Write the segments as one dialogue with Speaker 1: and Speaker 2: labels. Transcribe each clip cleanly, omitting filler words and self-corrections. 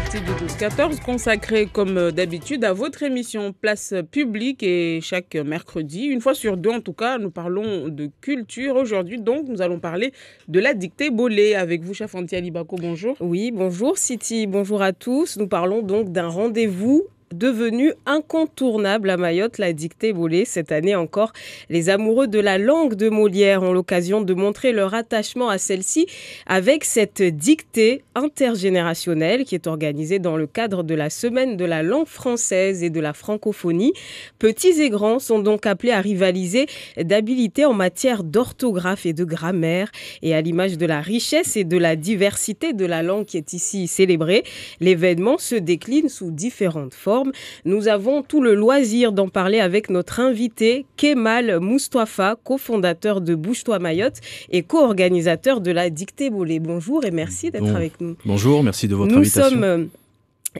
Speaker 1: partie du 12-14 consacrée comme d'habitude à votre émission Place Publique et chaque mercredi, une fois sur deux en tout cas, nous parlons de culture. Aujourd'hui donc, nous allons parler de la dictée Bolé avec vous, chef Fanti Alibako, bonjour.
Speaker 2: Oui, bonjour Siti, bonjour à tous. Nous parlons donc d'un rendez-vous devenu incontournable à Mayotte, la dictée Bolé. Cette année encore, les amoureux de la langue de Molière ont l'occasion de montrer leur attachement à celle-ci avec cette dictée intergénérationnelle qui est organisée dans le cadre de la Semaine de la langue française et de la francophonie. Petits et grands sont donc appelés à rivaliser d'habileté en matière d'orthographe et de grammaire. Et à l'image de la richesse et de la diversité de la langue qui est ici célébrée, l'événement se décline sous différentes formes. Nous avons tout le loisir d'en parler avec notre invité Kemal Moustapha, cofondateur de Bouge-toi Mayotte et co-organisateur de la dictée Bolé. Bonjour et merci d'être avec nous.
Speaker 3: Bonjour, merci de votre invitation.
Speaker 2: Nous sommes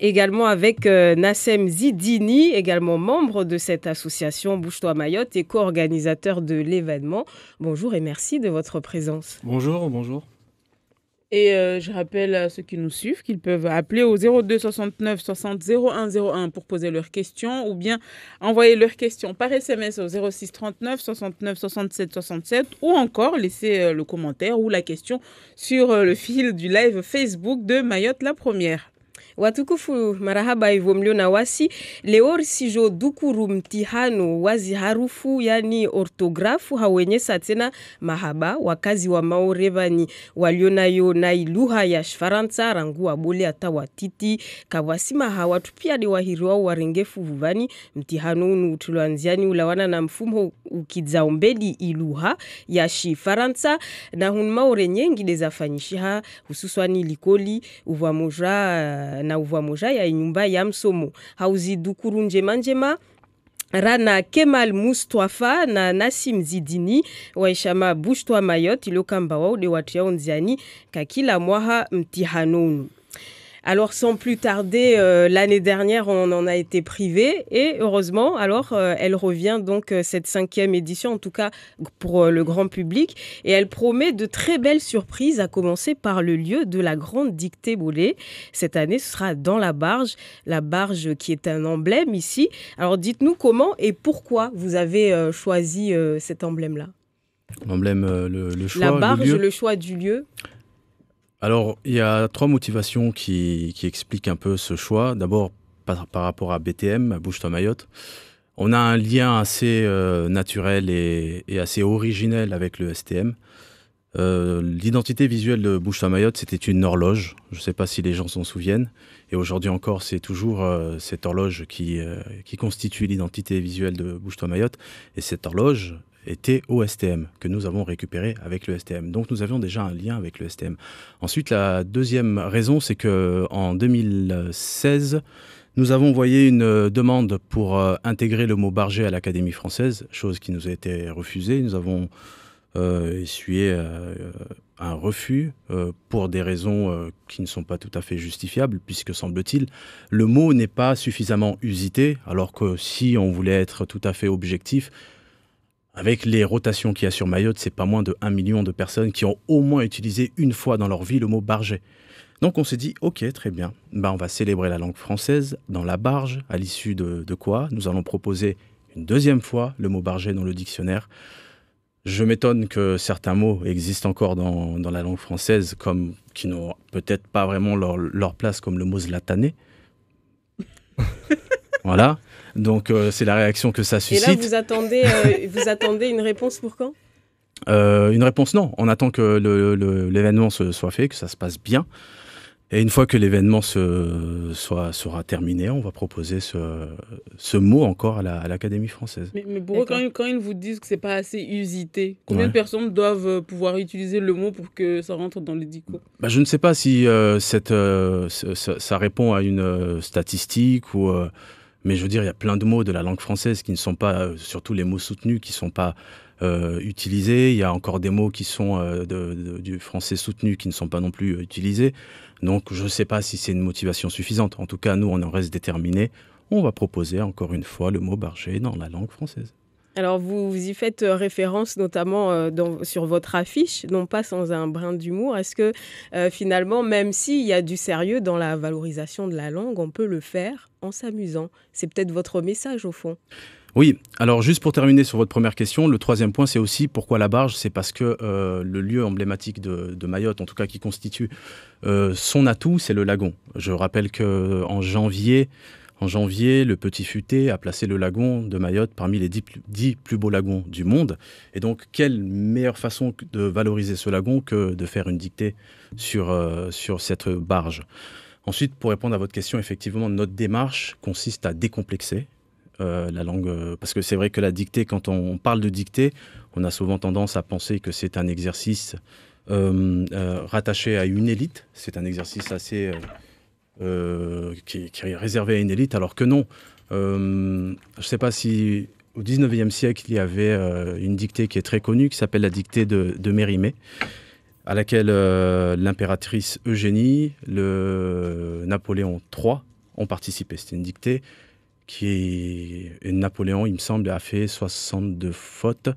Speaker 2: également avec Nassem Zidini, également membre de cette association Bouge-toi Mayotte et co-organisateur de l'événement. Bonjour et merci de votre présence.
Speaker 3: Bonjour, bonjour.
Speaker 1: Et je rappelle à ceux qui nous suivent qu'ils peuvent appeler au 02 69 60 01 01 pour poser leurs questions ou bien envoyer leurs questions par SMS au 06 39 69 67 67 ou encore laisser le commentaire ou la question sur le fil du live Facebook de Mayotte la Première.
Speaker 2: Watukufu marahaba hivyo mliona wasi leo sijo dukuru mtihano wazi harufu yani ortografu hawenyesa tena mahaba wakazi wa maorevani walionayo na iluha ya Faransa rangu wa Bole hata watiti kawasima hawatu pia ni wahiriwa warengefu vuvani mtihano unu tuloanziani ulawana na mfumo ukidzaombeli iluha ya Faransa na hun maore nyengi dezafanyisha hususwani likoli uvamoja na uvamoja ya nyumba ya msomo hauzi dukuru njema Rana Kemal Moustapha na Nasim Zidini waishama Bouge-toi Mayotte ilokamba wao de watu yao nziani kakila mwaha mtihanonu. Alors sans plus tarder, l'année dernière on en a été privé et heureusement alors elle revient donc cette 5e édition en tout cas pour le grand public et elle promet de très belles surprises à commencer par le lieu de la grande dictée Bolé. Cette année ce sera dans la barge qui est un emblème ici. Alors dites-nous comment et pourquoi vous avez choisi cet emblème-là.
Speaker 3: L'emblème, le choix,
Speaker 2: la barge,
Speaker 3: le lieu.
Speaker 2: Le choix du lieu.
Speaker 3: Alors, il y a 3 motivations qui expliquent un peu ce choix. D'abord, par rapport à BTM, à Bouge-toi Mayotte. On a un lien assez naturel et assez originel avec le STM. L'identité visuelle de Bouge-toi Mayotte, c'était une horloge. Je ne sais pas si les gens s'en souviennent. Et aujourd'hui encore, c'est toujours cette horloge qui constitue l'identité visuelle de Bouge-toi Mayotte. Et cette horloge était au STM, que nous avons récupéré avec le STM. Donc nous avions déjà un lien avec le STM. Ensuite, la deuxième raison, c'est qu'en 2016, nous avons envoyé une demande pour intégrer le mot barger à l'Académie française, chose qui nous a été refusée. Nous avons essuyé un refus pour des raisons qui ne sont pas tout à fait justifiables, puisque, semble-t-il, le mot n'est pas suffisamment usité, alors que si on voulait être tout à fait objectif, avec les rotations qu'il y a sur Mayotte, c'est pas moins de 1 million de personnes qui ont au moins utilisé une fois dans leur vie le mot barger. Donc on s'est dit, ok, très bien, on va célébrer la langue française dans la barge, à l'issue de quoi nous allons proposer une deuxième fois le mot barger dans le dictionnaire. Je m'étonne que certains mots existent encore dans la langue française, qui n'ont peut-être pas vraiment leur place, comme le mot zlatané. Voilà. Donc c'est la réaction que ça suscite.
Speaker 2: Et là vous attendez une réponse pour quand ?
Speaker 3: Une réponse non. On attend que l'événement soit fait, que ça se passe bien. Et une fois que l'événement sera terminé, on va proposer ce mot encore à l'Académie française.
Speaker 1: Mais pour eux, quand ils vous disent que c'est pas assez usité, combien de personnes doivent pouvoir utiliser le mot pour que ça rentre dans les dico ?
Speaker 3: Je ne sais pas si ça répond à une statistique ou... mais je veux dire, il y a plein de mots de la langue française qui ne sont pas, surtout les mots soutenus, qui ne sont pas utilisés. Il y a encore des mots qui sont du français soutenu qui ne sont pas non plus utilisés. Donc, je ne sais pas si c'est une motivation suffisante. En tout cas, nous, on en reste déterminés. On va proposer encore une fois le mot barger dans la langue française.
Speaker 2: Alors, vous y faites référence notamment sur votre affiche, non pas sans un brin d'humour. Est-ce que finalement, même s'il y a du sérieux dans la valorisation de la langue, on peut le faire en s'amusant? C'est peut-être votre message au fond.
Speaker 3: Oui, alors juste pour terminer sur votre première question, le troisième point, c'est aussi pourquoi la barge. C'est parce que le lieu emblématique de Mayotte, en tout cas qui constitue son atout, c'est le lagon. Je rappelle qu'en janvier, le Petit Futé a placé le lagon de Mayotte parmi les 10 plus beaux lagons du monde. Et donc, quelle meilleure façon de valoriser ce lagon que de faire une dictée sur cette barge. Ensuite, pour répondre à votre question, effectivement, notre démarche consiste à décomplexer la langue. Parce que c'est vrai que la dictée, quand on parle de dictée, on a souvent tendance à penser que c'est un exercice rattaché à une élite. C'est un exercice assez... qui est réservé à une élite, alors que non. Je ne sais pas si au 19e siècle, il y avait une dictée qui est très connue, qui s'appelle la dictée de Mérimée, à laquelle l'impératrice Eugénie, le Napoléon III ont participé. C'était une dictée et Napoléon, il me semble, a fait 62 fautes.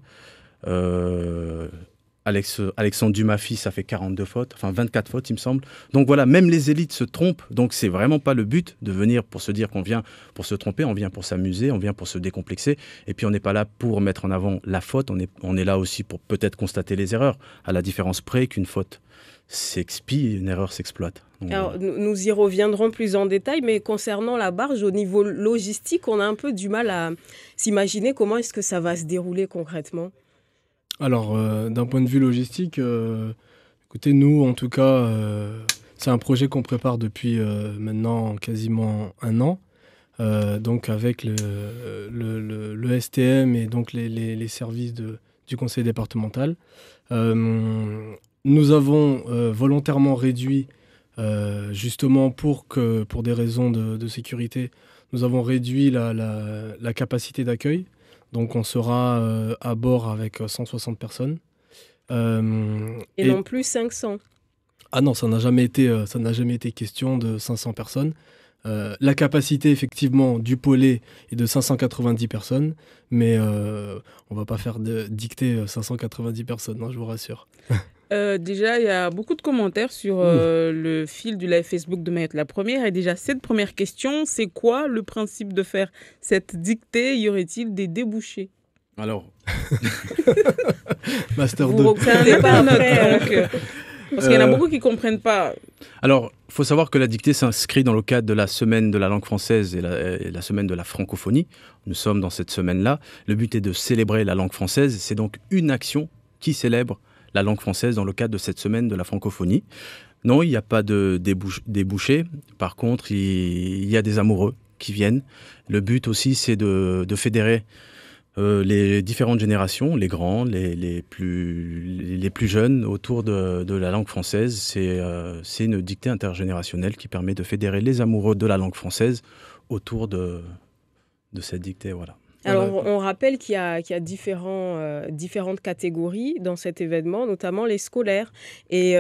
Speaker 3: Alexandre Dumas fils a fait 42 fautes, enfin 24 fautes il me semble. Donc voilà, même les élites se trompent, donc c'est vraiment pas le but de venir pour se dire qu'on vient pour se tromper, on vient pour s'amuser, on vient pour se décomplexer, et puis on n'est pas là pour mettre en avant la faute, on est là aussi pour peut-être constater les erreurs, à la différence près qu'une faute s'expie, une erreur s'exploite. Donc,
Speaker 2: alors, nous y reviendrons plus en détail, mais concernant la barge, au niveau logistique, on a un peu du mal à s'imaginer comment est-ce que ça va se dérouler concrètement.
Speaker 4: Alors, d'un point de vue logistique, écoutez, nous, en tout cas, c'est un projet qu'on prépare depuis maintenant quasiment un an. Donc, avec le STM et donc les services du conseil départemental. Nous avons volontairement réduit, justement pour des raisons de sécurité, nous avons réduit la capacité d'accueil. Donc on sera à bord avec 160 personnes.
Speaker 2: Et non plus 500.
Speaker 4: Ah non, ça n'a jamais été question de 500 personnes. La capacité effectivement du pôlet est de 590 personnes, mais on ne va pas faire dicter 590 personnes, hein, je vous rassure.
Speaker 1: Déjà, il y a beaucoup de commentaires sur le fil du live Facebook de Mayotte la première. Et déjà, cette première question, c'est quoi le principe de faire cette dictée? Y aurait-il des débouchés?
Speaker 3: Alors,
Speaker 4: Master 2.
Speaker 1: Vous reprendrez pas donc, parce qu'il y en a beaucoup qui ne comprennent pas.
Speaker 3: Alors, il faut savoir que la dictée s'inscrit dans le cadre de la semaine de la langue française et la semaine de la francophonie. Nous sommes dans cette semaine-là. Le but est de célébrer la langue française. C'est donc une action qui célèbre la langue française dans le cadre de cette semaine de la francophonie. Non, il n'y a pas de débouchés. Par contre, il y a des amoureux qui viennent. Le but aussi, c'est de fédérer les différentes générations, les grands, les plus jeunes, autour de la langue française. C'est une dictée intergénérationnelle qui permet de fédérer les amoureux de la langue française autour de cette dictée. Voilà.
Speaker 2: Alors, on rappelle qu'il y a différentes catégories dans cet événement, notamment les scolaires. Et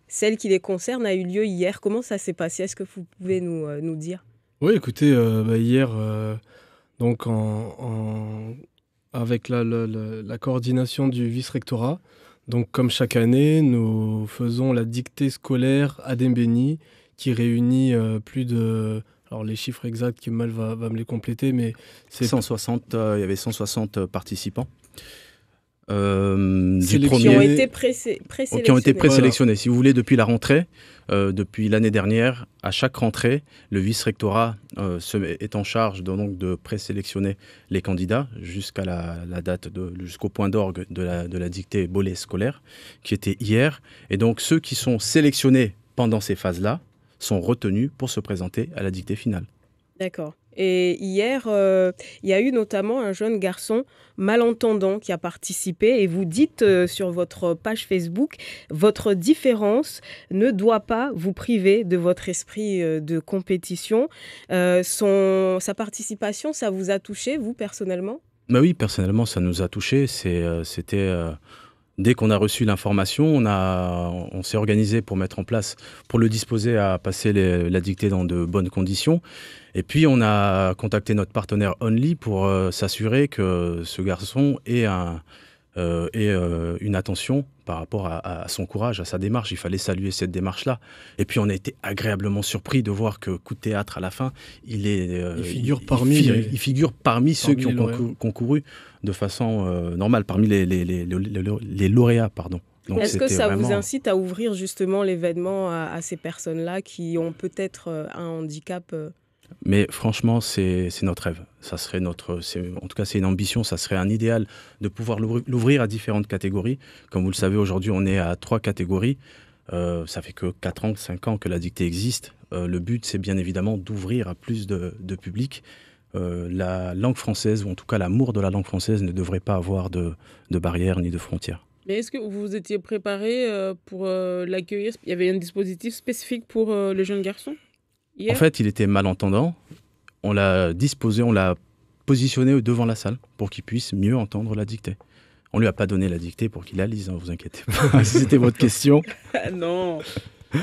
Speaker 2: celle qui les concerne a eu lieu hier. Comment ça s'est passé? Est-ce que vous pouvez nous dire?
Speaker 4: Oui, écoutez, hier, donc avec la coordination du vice-rectorat, donc comme chaque année, nous faisons la dictée scolaire à Dembéni, qui réunit plus de... Alors les chiffres exacts, Kemal va me les compléter, mais c'est
Speaker 3: 160, il y avait 160 participants.
Speaker 2: Qui ont été présélectionnés.
Speaker 3: Qui ont été présélectionnés. Voilà. Si vous voulez, depuis la rentrée, depuis l'année dernière, à chaque rentrée, le vice-rectorat est en charge de présélectionner les candidats jusqu'à la date, jusqu'au point d'orgue de la dictée Bolet scolaire, qui était hier. Et donc ceux qui sont sélectionnés pendant ces phases-là sont retenus pour se présenter à la dictée finale.
Speaker 2: D'accord. Et hier, il y a eu notamment un jeune garçon malentendant qui a participé. Et vous dites sur votre page Facebook, votre différence ne doit pas vous priver de votre esprit de compétition. Sa participation, ça vous a touché, vous, personnellement?
Speaker 3: Bah oui, personnellement, ça nous a touchés. C'était Dès qu'on a reçu l'information, on s'est organisé pour mettre en place, pour le disposer à passer la dictée dans de bonnes conditions. Et puis, on a contacté notre partenaire Only pour s'assurer que ce garçon ait une attention par rapport à son courage, à sa démarche. Il fallait saluer cette démarche-là. Et puis, on a été agréablement surpris de voir que Coup de théâtre, à la fin, il figure parmi ceux qui ont concouru de façon normale, parmi les lauréats, pardon.
Speaker 2: Donc, est-ce que ça vous incite à ouvrir justement l'événement à ces personnes-là qui ont peut-être un handicap
Speaker 3: Mais franchement, c'est notre rêve. Ça serait en tout cas, c'est une ambition, ça serait un idéal de pouvoir l'ouvrir à différentes catégories. Comme vous le savez, aujourd'hui, on est à 3 catégories. Ça fait que 4 ans, 5 ans que la dictée existe. Le but, c'est bien évidemment d'ouvrir à plus de public. La langue française, ou en tout cas l'amour de la langue française, ne devrait pas avoir de barrières ni de frontières.
Speaker 1: Mais est-ce que vous vous étiez préparé pour l'accueillir? Il y avait un dispositif spécifique pour le jeune garçon hier?
Speaker 3: En fait, il était malentendant. On l'a positionné devant la salle pour qu'il puisse mieux entendre la dictée. On ne lui a pas donné la dictée pour qu'il la lise, vous inquiétez pas, si c'était votre question.
Speaker 1: Non.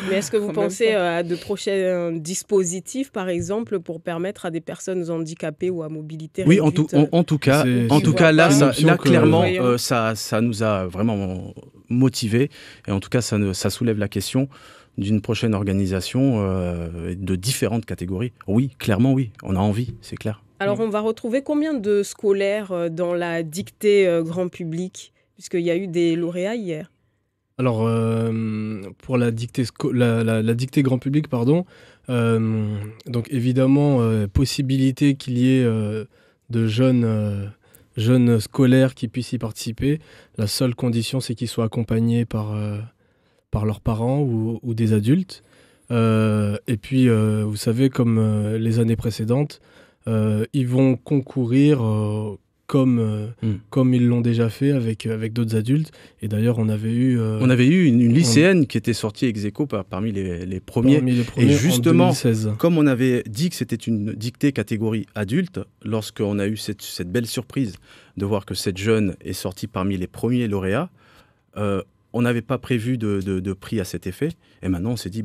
Speaker 2: Mais est-ce que vous pensez à de prochains dispositifs, par exemple, pour permettre à des personnes handicapées ou à mobilité réduite?
Speaker 3: Oui, en tout cas, là clairement, ça nous a vraiment motivés. Et en tout cas, ça soulève la question d'une prochaine organisation de différentes catégories. Oui, clairement, oui. On a envie, c'est clair.
Speaker 2: Alors, on va retrouver combien de scolaires dans la dictée grand public, puisqu'il y a eu des lauréats hier?
Speaker 4: Alors, pour la dictée, la dictée grand public, pardon, donc évidemment, possibilité qu'il y ait de jeunes scolaires qui puissent y participer. La seule condition, c'est qu'ils soient accompagnés par leurs parents ou des adultes. Et puis, vous savez, comme les années précédentes, ils vont concourir comme ils l'ont déjà fait avec d'autres adultes. Et d'ailleurs, on avait eu
Speaker 3: une lycéenne qui était sortie ex aequo parmi les premiers. Et justement, en 2016. Comme on avait dit que c'était une dictée catégorie adulte, lorsqu'on a eu cette belle surprise de voir que cette jeune est sortie parmi les premiers lauréats, on n'avait pas prévu de prix à cet effet. Et maintenant, on s'est dit,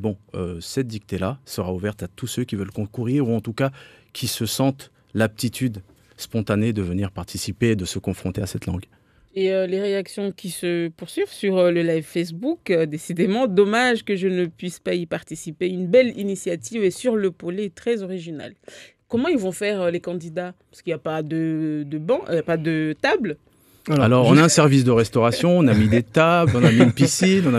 Speaker 3: cette dictée-là sera ouverte à tous ceux qui veulent concourir ou en tout cas qui se sentent l'aptitude spontanée de venir participer et de se confronter à cette langue.
Speaker 1: Et les réactions qui se poursuivent sur le live Facebook, décidément, dommage que je ne puisse pas y participer. Une belle initiative et sur le polé, très originale. Comment ils vont faire les candidats? Parce qu'il n'y a pas de banc, pas de table.
Speaker 3: Alors, on a un service de restauration, on a mis des tables, on a mis une piscine, on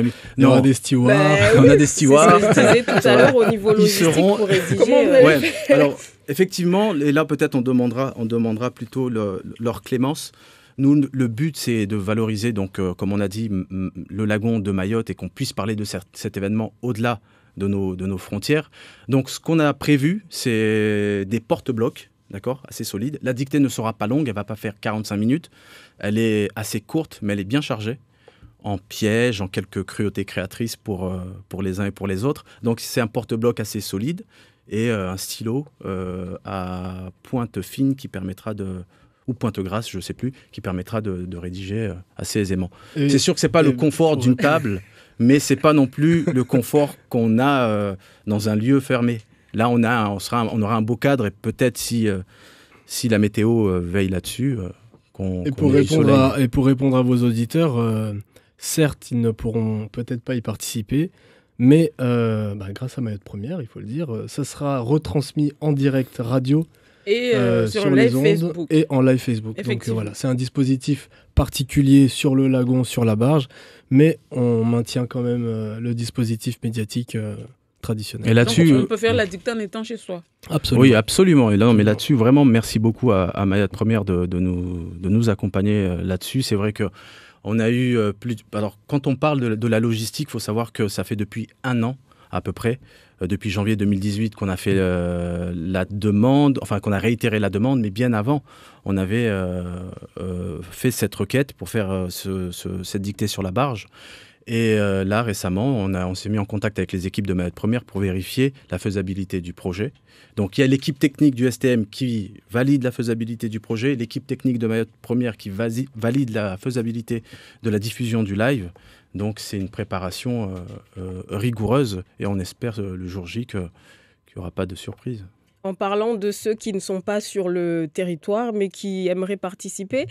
Speaker 3: a
Speaker 4: des stewards.
Speaker 1: Oui,
Speaker 3: on a des stewards.
Speaker 2: C'est ce que je disais tout à l'heure au niveau logistique pour rédiger.
Speaker 3: Alors, effectivement, et là peut-être on demandera plutôt leur clémence. Nous, le but, c'est de valoriser, donc, comme on a dit, le lagon de Mayotte et qu'on puisse parler de cet événement au-delà de nos frontières. Donc, ce qu'on a prévu, c'est des porte-blocs. D'accord, assez solide. La dictée ne sera pas longue, elle ne va pas faire 45 minutes. Elle est assez courte, mais elle est bien chargée, en pièges, en quelques cruautés créatrices pour les uns et pour les autres. Donc c'est un porte-bloc assez solide et un stylo à pointe fine qui permettra ou pointe grasse, je ne sais plus, qui permettra de rédiger assez aisément. C'est sûr que ce n'est pas le confort d'une table, mais ce n'est pas non plus le confort qu'on a dans un lieu fermé. Là, on aura un beau cadre et peut-être si la météo veille là-dessus,
Speaker 4: pour répondre à vos auditeurs, certes, ils ne pourront peut-être pas y participer, mais grâce à Mayotte Première, il faut le dire, ça sera retransmis en direct radio
Speaker 1: et sur
Speaker 4: les ondes
Speaker 1: Facebook.
Speaker 4: Et en live Facebook. Donc voilà, c'est un dispositif particulier sur le lagon, sur la barge, mais on maintient quand même le dispositif médiatique traditionnel.
Speaker 3: Et là-dessus,
Speaker 1: on peut faire la dictée en étant chez soi.
Speaker 4: Absolument.
Speaker 3: Oui, absolument. Et là, mais là-dessus, vraiment, merci beaucoup à Mayotte Première de nous accompagner là-dessus. C'est vrai que on a eu Alors, quand on parle de la logistique, il faut savoir que ça fait depuis 1 an à peu près, depuis janvier 2018, qu'on a fait la demande, enfin qu'on a réitéré la demande, mais bien avant, on avait fait cette requête pour faire cette dictée sur la barge. Et là, récemment, on s'est mis en contact avec les équipes de Mayotte Première pour vérifier la faisabilité du projet. Donc, il y a l'équipe technique du STM qui valide la faisabilité du projet, l'équipe technique de Mayotte Première qui valide la faisabilité de la diffusion du live. Donc, c'est une préparation rigoureuse et on espère le jour J qu'il n'y aura pas de surprise.
Speaker 2: En parlant de ceux qui ne sont pas sur le territoire, mais qui aimeraient participer,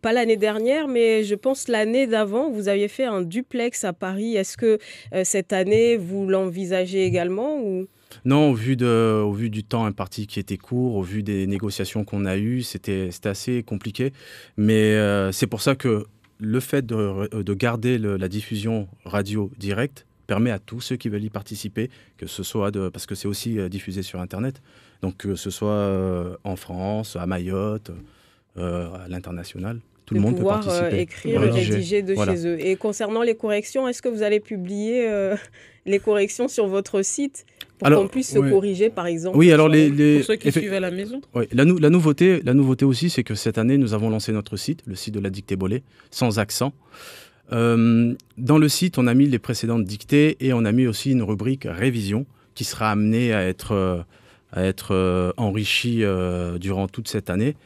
Speaker 2: pas l'année dernière, mais je pense l'année d'avant, vous aviez fait un duplex à Paris. Est-ce que cette année, vous l'envisagez également ou...
Speaker 3: Non, au vu du temps imparti qui était court, au vu des négociations qu'on a eues, c'était assez compliqué. Mais c'est pour ça que le fait de garder la diffusion radio directe permet à tous ceux qui veulent y participer, que ce soit parce que c'est aussi diffusé sur Internet, donc que ce soit en France, à Mayotte, à l'international, tout le monde peut participer.
Speaker 2: Écrire et rédiger de chez eux. Et concernant les corrections, est-ce que vous allez publier les corrections sur votre site pour qu'on puisse se corriger, par exemple?
Speaker 3: Oui, alors
Speaker 1: pour ceux qui suivent à la maison.
Speaker 3: Oui, la nouveauté aussi, c'est que cette année, nous avons lancé notre site, le site de la dictée Bollé, sans accent. Dans le site, on a mis les précédentes dictées et on a mis aussi une rubrique révision qui sera amenée à être enrichie durant toute cette année.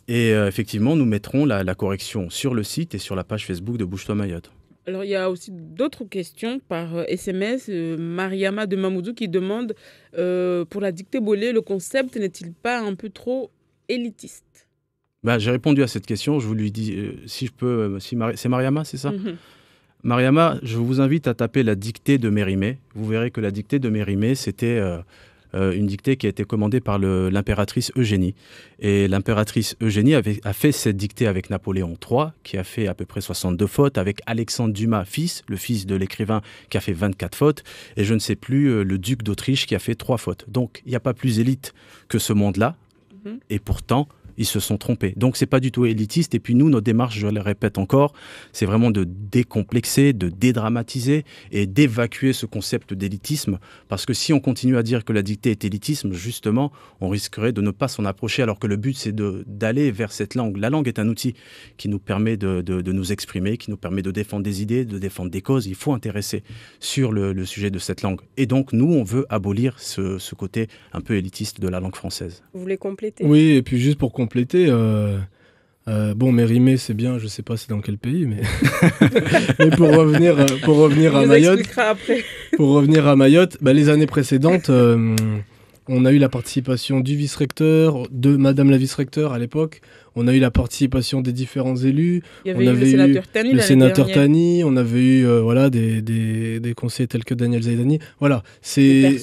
Speaker 3: Et effectivement, nous mettrons la correction sur le site et sur la page Facebook de Bouge-toi Mayotte.
Speaker 1: Alors, il y a aussi d'autres questions par SMS. Mariama de Mamoudou qui demande pour la dictée Bollé, le concept n'est-il pas un peu trop élitiste?
Speaker 3: J'ai répondu à cette question. Je vous lui dis, si je peux, c'est Mariama, c'est ça? Mariama, je vous invite à taper la dictée de Mérimée. Vous verrez que la dictée de Mérimée, c'était une dictée qui a été commandée par l'impératrice Eugénie. Et l'impératrice Eugénie a fait cette dictée avec Napoléon III, qui a fait à peu près 62 fautes, avec Alexandre Dumas, le fils de l'écrivain, qui a fait 24 fautes, et je ne sais plus, le duc d'Autriche, qui a fait 3 fautes. Donc, il n'y a pas plus élite que ce monde-là, et pourtant... ils se sont trompés. Donc, ce n'est pas du tout élitiste. Et puis, nous, nos démarches, je le répète encore, c'est vraiment de décomplexer, de dédramatiser et d'évacuer ce concept d'élitisme. Parce que si on continue à dire que la dictée est élitisme, justement, on risquerait de ne pas s'en approcher, alors que le but, c'est d'aller vers cette langue. La langue est un outil qui nous permet de nous exprimer, qui nous permet de défendre des idées, de défendre des causes. Il faut intéresser sur le sujet de cette langue. Et donc, nous, on veut abolir ce côté un peu élitiste de la langue française.
Speaker 2: Vous voulez compléter?
Speaker 4: Oui, et puis juste pour compléter, Mérimée, c'est bien, je ne sais pas c'est dans quel pays, mais, mais pour revenir à Mayotte, les années précédentes, on a eu la participation du vice-recteur, de Madame la vice-recteur à l'époque. On a eu la participation des différents élus.
Speaker 1: Il y avait le sénateur Tani,
Speaker 4: on avait eu des conseillers tels que Daniel Zaidani. Voilà,
Speaker 2: c'est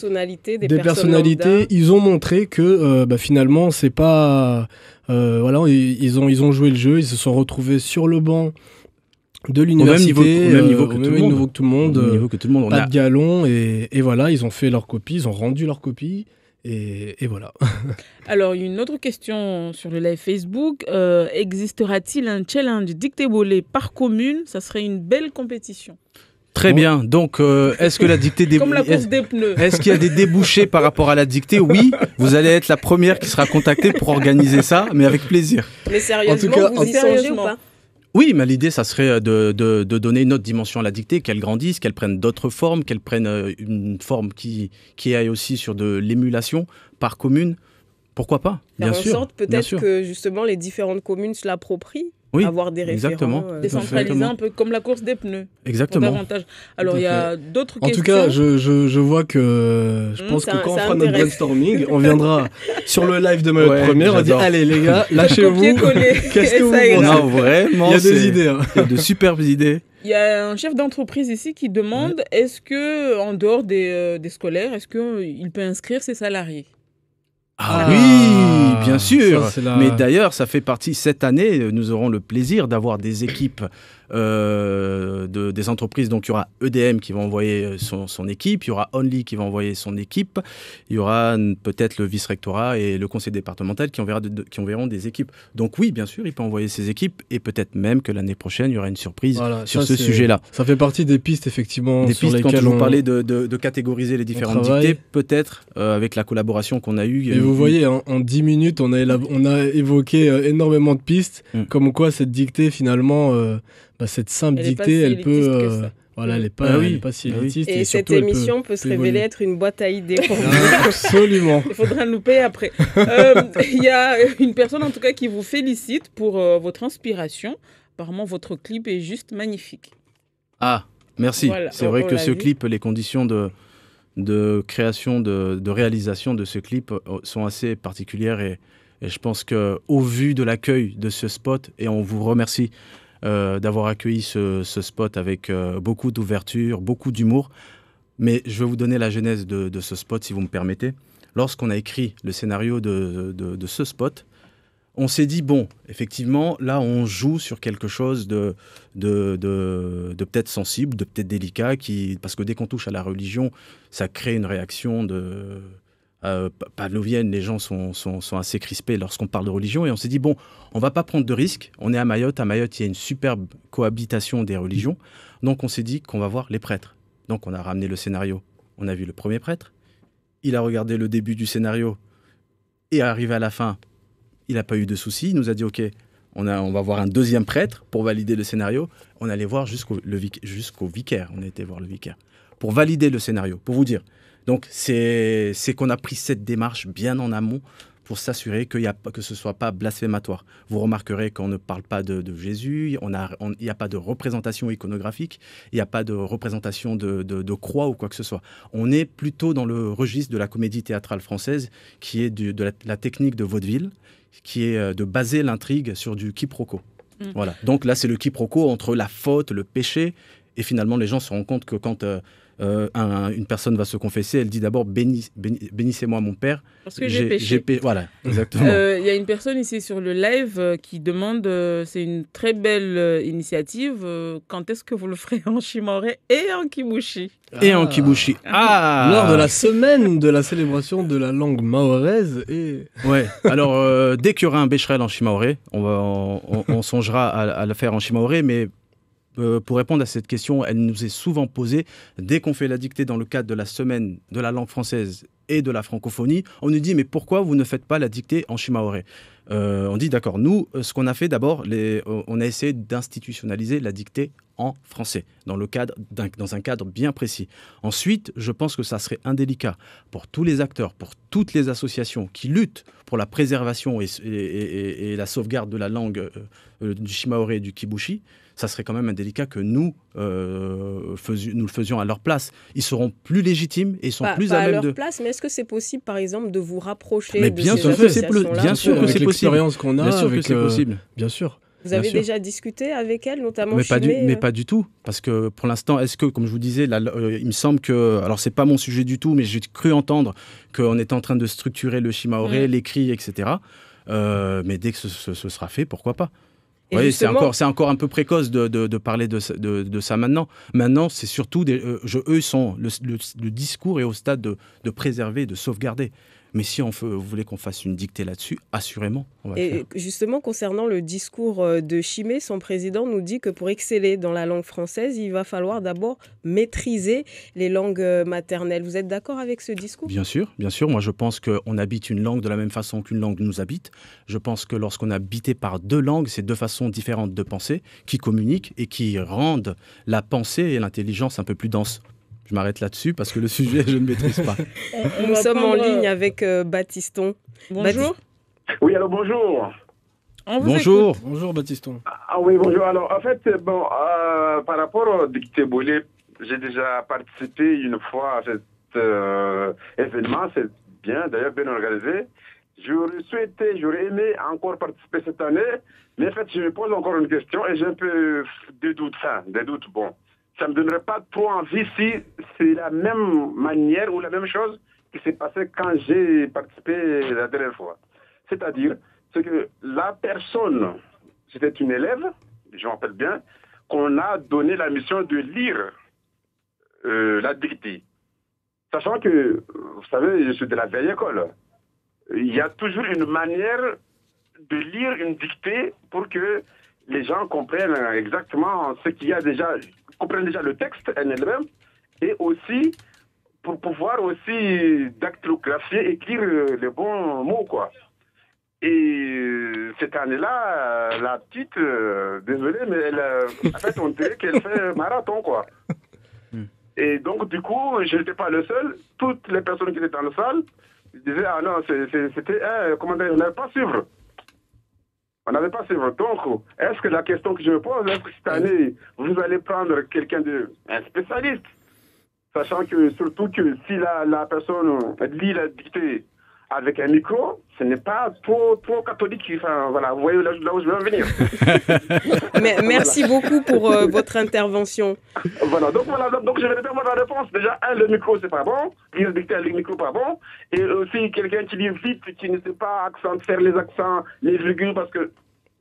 Speaker 2: des personnalités.
Speaker 4: Ils ont montré que finalement, c'est pas... ils ont joué le jeu, ils se sont retrouvés sur le banc de l'université,
Speaker 3: au même niveau que tout le monde.
Speaker 4: Pas de galon, et voilà, ils ont fait leur copie, ils ont rendu leur copie. Et voilà.
Speaker 1: Alors, une autre question sur le live Facebook. Existera-t-il un challenge dictée Bollé par commune? Ça serait une belle compétition.
Speaker 3: Très bien. Donc, est-ce que la dictée
Speaker 1: comme la course des pneus.
Speaker 3: Est-ce qu'il y a des débouchés par rapport à la dictée? Oui, vous allez être la première qui sera contactée pour organiser ça, mais avec plaisir.
Speaker 2: Mais sérieusement, vous y songez ou pas?
Speaker 3: Oui, mais l'idée, ça serait de donner une autre dimension à la dictée, qu'elle grandisse, qu'elle prenne d'autres formes, qu'elle prenne une forme qui aille aussi sur de l'émulation par commune. Pourquoi pas? Bien sûr.
Speaker 2: En sorte peut-être que justement les différentes communes se l'approprient.
Speaker 3: Oui,
Speaker 2: avoir des référents.
Speaker 3: Exactement.
Speaker 1: Décentraliser un peu comme la course des pneus.
Speaker 3: Exactement.
Speaker 1: Davantage. Alors, il y a d'autres questions.
Speaker 4: En tout cas, je vois que... Je pense que quand on fera notre brainstorming, on viendra sur le live de Mayotte Première, on dit, allez les gars, lâchez-vous. Qu'est-ce que vous pensez?
Speaker 3: Non, vraiment,
Speaker 4: il y a des idées.
Speaker 3: Il y a de superbes idées.
Speaker 1: Il y a un chef d'entreprise ici qui demande, est-ce que en dehors des scolaires, est-ce qu'il peut inscrire ses salariés?
Speaker 3: Oui, bien sûr. Mais d'ailleurs, ça fait partie, cette année, nous aurons le plaisir d'avoir des équipes des entreprises. Donc, il y aura EDM qui va envoyer son équipe, il y aura Only qui va envoyer son équipe, il y aura peut-être le vice-rectorat et le conseil départemental qui enverront des équipes. Donc oui, bien sûr, il peut envoyer ses équipes et peut-être même que l'année prochaine, il y aura une surprise sur ce sujet-là.
Speaker 4: Ça fait partie des pistes, effectivement,
Speaker 3: sur lesquelles quand je vous parlais de catégoriser les différentes dictées, peut-être avec la collaboration qu'on a eue, il y a
Speaker 4: vous voyez, en 10 minutes, on a évoqué énormément de pistes, comme quoi cette dictée, finalement, cette simple dictée, elle peut... Voilà, elle n'est pas si élitiste.
Speaker 2: Et cette émission peut se révéler être une boîte à idées pour vous.
Speaker 4: Absolument.
Speaker 1: Il faudra nous payer après. Il y a une personne, en tout cas, qui vous félicite pour votre inspiration. Apparemment, votre clip est juste magnifique.
Speaker 3: Ah, merci.
Speaker 1: Voilà,
Speaker 3: c'est vrai que ce clip, les conditions de création, de réalisation de ce clip sont assez particulières. Et je pense qu'au vu de l'accueil de ce spot, et on vous remercie d'avoir accueilli ce spot avec beaucoup d'ouverture, beaucoup d'humour. Mais je vais vous donner la genèse de ce spot, si vous me permettez. Lorsqu'on a écrit le scénario de ce spot, on s'est dit, bon, effectivement, là, on joue sur quelque chose de peut-être sensible, de peut-être délicat, parce que dès qu'on touche à la religion, ça crée une réaction pavlovienne. Les gens sont assez crispés lorsqu'on parle de religion. Et on s'est dit, bon, on ne va pas prendre de risques. On est à Mayotte. À Mayotte, il y a une superbe cohabitation des religions. Donc, on s'est dit qu'on va voir les prêtres. Donc, on a ramené le scénario. On a vu le premier prêtre. Il a regardé le début du scénario. Et arrivé à la fin, il n'a pas eu de soucis. Il nous a dit, OK, on va voir un deuxième prêtre pour valider le scénario. On allait voir jusqu'au vicaire. On a été voir le vicaire pour valider le scénario, pour vous dire. Donc, c'est qu'on a pris cette démarche bien en amont pour s'assurer que ce ne soit pas blasphématoire. Vous remarquerez qu'on ne parle pas de Jésus, il n'y a pas de représentation iconographique, il n'y a pas de représentation de croix ou quoi que ce soit. On est plutôt dans le registre de la comédie théâtrale française, qui est de la technique de vaudeville, qui est de baser l'intrigue sur du quiproquo. Voilà. Donc là, c'est le quiproquo entre la faute, le péché, et finalement, les gens se rendent compte que quand une personne va se confesser, elle dit d'abord bénissez-moi mon père.
Speaker 1: Parce que j'ai péché.
Speaker 3: Voilà, exactement.
Speaker 1: Il y a une personne ici sur le live qui demande, c'est une très belle initiative, quand est-ce que vous le ferez en Chimaoré et en Kibushi?
Speaker 3: Et en Kibushi.
Speaker 4: Lors de la semaine de la célébration de la langue mahoraise.
Speaker 3: Ouais, alors dès qu'il y aura un bécherel en Chimaoré, on songera à le faire en Chimaoré, mais pour répondre à cette question, elle nous est souvent posée. Dès qu'on fait la dictée dans le cadre de la semaine de la langue française et de la francophonie, on nous dit, mais pourquoi vous ne faites pas la dictée en Chimaoré? On dit, d'accord, nous, ce qu'on a fait d'abord, on a essayé d'institutionnaliser la dictée en français, dans un cadre bien précis. Ensuite, je pense que ça serait indélicat pour tous les acteurs, pour toutes les associations qui luttent pour la préservation et la sauvegarde de la langue du Chimaoré et du Kibushi. Ça serait quand même indélicat que nous le faisions à leur place. Ils seront plus légitimes et ils sont plus à même de...
Speaker 2: Pas à leur place, mais est-ce que c'est possible, par exemple, de vous rapprocher
Speaker 3: mais
Speaker 2: de
Speaker 3: bien
Speaker 2: ces
Speaker 3: sûr
Speaker 2: associations-là?
Speaker 3: bien sûr que c'est possible.
Speaker 4: L'expérience qu'on a,
Speaker 3: bien sûr que c'est possible.
Speaker 4: Bien sûr.
Speaker 2: Vous avez déjà discuté avec elles, notamment
Speaker 3: mais pas du tout. Parce que pour l'instant, comme je vous disais, il me semble que... Alors, c'est pas mon sujet du tout, mais j'ai cru entendre qu'on était en train de structurer le Chimaoré, l'écrit, etc. Mais dès que ce sera fait, pourquoi pas? Oui, c'est encore un peu précoce de parler de ça maintenant. Maintenant, c'est surtout, le discours est au stade de préserver, de sauvegarder. Mais si vous voulez qu'on fasse une dictée là-dessus, assurément, on va le faire.
Speaker 2: Justement, concernant le discours de Chimay, son président nous dit que pour exceller dans la langue française, il va falloir d'abord maîtriser les langues maternelles. Vous êtes d'accord avec ce discours? Bien sûr.
Speaker 3: Moi, je pense qu'on habite une langue de la même façon qu'une langue nous habite. Je pense que lorsqu'on est habité par deux langues, c'est deux façons différentes de penser qui communiquent et qui rendent la pensée et l'intelligence un peu plus dense. Je m'arrête là-dessus parce que le sujet, je ne maîtrise pas.
Speaker 2: Nous sommes en ligne avec Baptiston.
Speaker 1: Bonjour.
Speaker 5: Oui, alors bonjour.
Speaker 3: Bonjour.
Speaker 4: Bonjour Baptiston.
Speaker 5: Ah oui, bonjour. Alors en fait, par rapport au dictée Bolé, j'ai déjà participé une fois à cet événement. C'est bien, d'ailleurs bien organisé. J'aurais aimé encore participer cette année, mais en fait, je me pose encore une question et j'ai un peu des doutes. Bon. Ça ne me donnerait pas trop envie si c'est la même manière ou la même chose qui s'est passée quand j'ai participé la dernière fois. C'est-à-dire, que la personne, c'était une élève, je m'en rappelle bien, qu'on a donné la mission de lire la dictée. Sachant que, vous savez, je suis de la vieille école. Il y a toujours une manière de lire une dictée pour que les gens comprennent exactement ce qu'il y a déjà, comprennent déjà le texte en elle-même, et aussi pour pouvoir aussi dactylographier, écrire les bons mots, quoi. Et cette année-là, la petite, désolée, mais en fait, on dirait qu'elle fait marathon, quoi. Et donc, du coup, je n'étais pas le seul. Toutes les personnes qui étaient dans la salle disaient, ah non, c'était, comment dire, on n'avait pas suivre. On n'avait pas suivre. Donc, est-ce que la question que je me pose, est-ce que cette année, vous allez prendre un spécialiste, sachant que, surtout que si la personne lit la dictée avec un micro, ce n'est pas trop catholique. Enfin, voilà, vous voyez là où je veux en venir.
Speaker 2: Mais merci beaucoup pour votre intervention.
Speaker 5: Voilà, donc je vais répondre à la réponse. Déjà, le micro, c'est pas bon. Lire dictée avec le micro, pas bon. Et aussi, quelqu'un qui lit vite, qui ne sait pas faire les accents, les virgules, parce que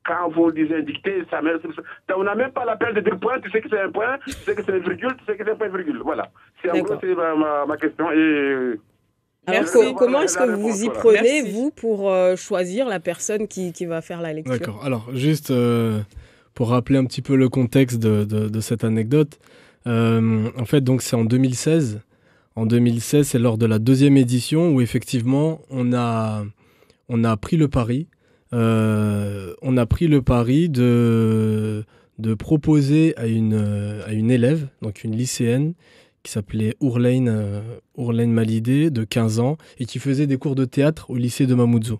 Speaker 5: quand vous lisez un dictée, on n'a même pas l'appel de dire point, tu sais que c'est un point, tu sais que c'est une virgule, tu sais que c'est un point virgule. Voilà. En gros, c'est ma question. Et
Speaker 2: alors, comment est-ce que vous vous y prenez, vous, pour choisir la personne qui va faire la lecture?
Speaker 4: D'accord. Alors, juste pour rappeler un petit peu le contexte de cette anecdote, en fait, donc c'est en 2016. En 2016, c'est lors de la 2e édition où, effectivement, on a pris le pari. On a pris le pari de proposer à une élève, donc une lycéenne, qui s'appelait Ourlaine Malidé, de 15 ans, et qui faisait des cours de théâtre au lycée de Mamoudzou.